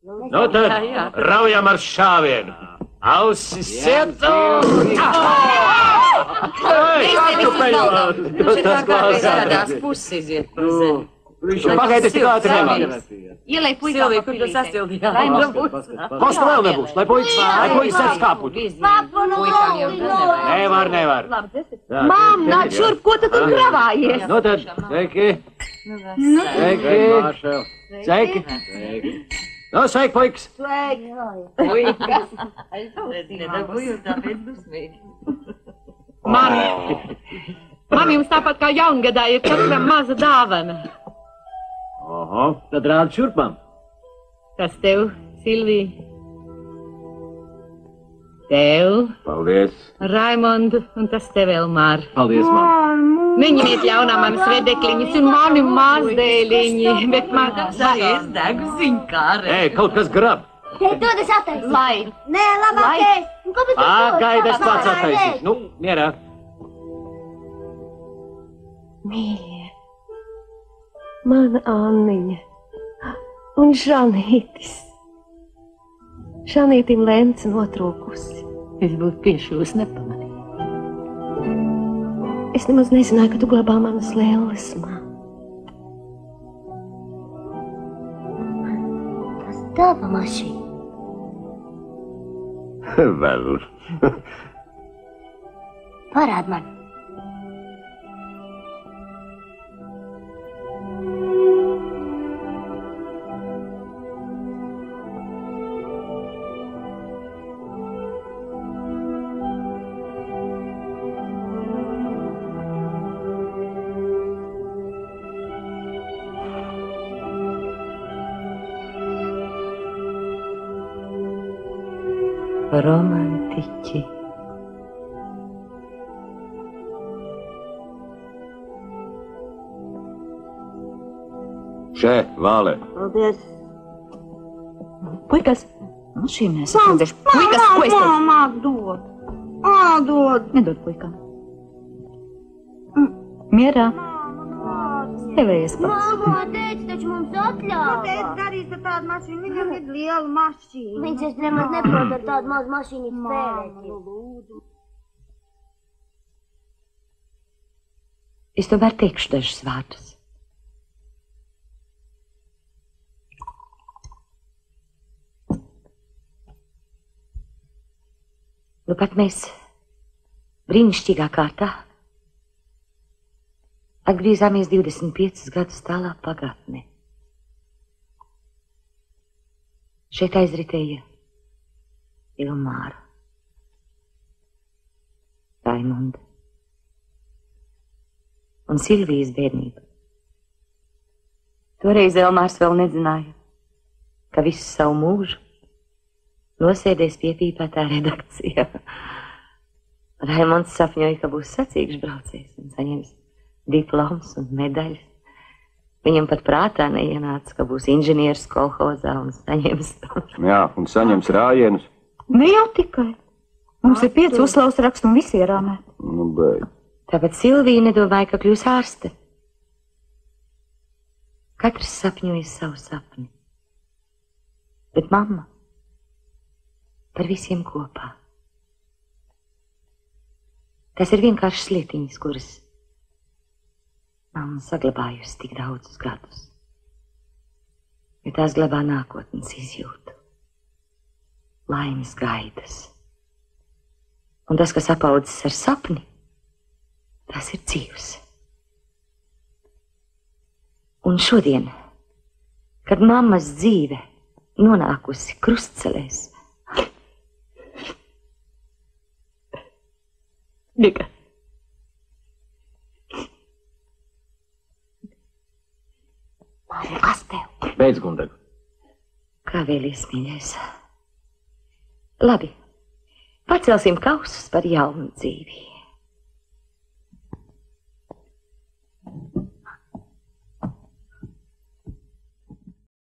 Nu tad raujam ar šāvienu. Ausis ciet un... Tas klausās puses iziet pa zemi. Pagaidies, tik ātri nevar. Ielai puikā Silvija, kur tu sasildījāt? Kostu vēl nebūs, lai puikas sēdz kāput. Nevar. Mam, nāc šurp, ko tu tur kravājies? Nu tad, sveiki. Sveiki. Nu, sveiki, puikas. Sveiki. Puikas. Nedabūju tāpēc dusmīgi. Mam, jums tāpat kā jaungadā ir katram maza dāvana. Oho, tad rāda šurpam. Tas tev, Silvija. Tev. Paldies. Raimondu, un tas tev, Elmār. Paldies, man. Neņemiet ļaunā manas vedekliņas un mani mazdēliņi, bet man... Es degu ziņkārē. Ei, kaut kas grab. Te dod es attaisīšu. Lai. Nē, labāk es. Pagaid, es pats attaisīšu. Nu, mierā. Mīļie. Mana Anniņa un Žanītis. Žanītim lence notrūkusi. Es būtu piešūs nepamanīju. Es nemaz nezināju, ka tu glabā manas lēles, man. Tas tava mašīna. Vēl. Parād man. Romantiķi. Še, Vāle. Paldies. Puikas, nu šī mēs redzēšu. Puikas, ko es tev? Māk, dod. Dod. Nedod puikām. Mierā. Stevējies pats. Mamma teica, taču mums atļāva. Teica, darīs ar tādu mašīnu, viņam ir liela mašīna. Viņš es nemaz neprot ar tādu mazu mašīnu spēlēt. Es tomēr teikšu dažus vārdus. Nu pat mēs brīnišķīgā kārtā atgriezāmies 25 gadus tālāk pagātnē. Šeit aizritēja Ilmāra, Raimunda un Silvijas bērnība. Toreiz Elmārs vēl nezināja, ka visu savu mūžu nosēdēs piepīpētā redakcijā. Raimonds sapņoja, ka būs sacīgs braucējs un saņems diploms un medaļas. Viņam pat prātā neienāca, ka būs inženieris kolhozā un saņems... Jā, un saņems rājienus. Ne jau tikai. Mums ir 5 uzslavas rakstu un visi ierāmēti. Nu, beidz. Tāpēc Silvija nedomāja, ka kļūs ārste. Katrs sapņoja savu sapni. Bet mamma par visiem kopā. Tas ir vienkārši lietiņas, kuras mamma saglabājusi tik daudzus gadus. Jo tās glabā nākotnes izjūtu, laimes gaidas. Un tas, kas apaudzis ar sapni, tas ir dzīvs. Un šodien, kad mammas dzīve nonākusi krustcelēs, Nika. Māja, kas tev? Beidz, Gundaga. Kā vēlies, mīļais? Labi, pacelsim kausus par jaunu dzīvi.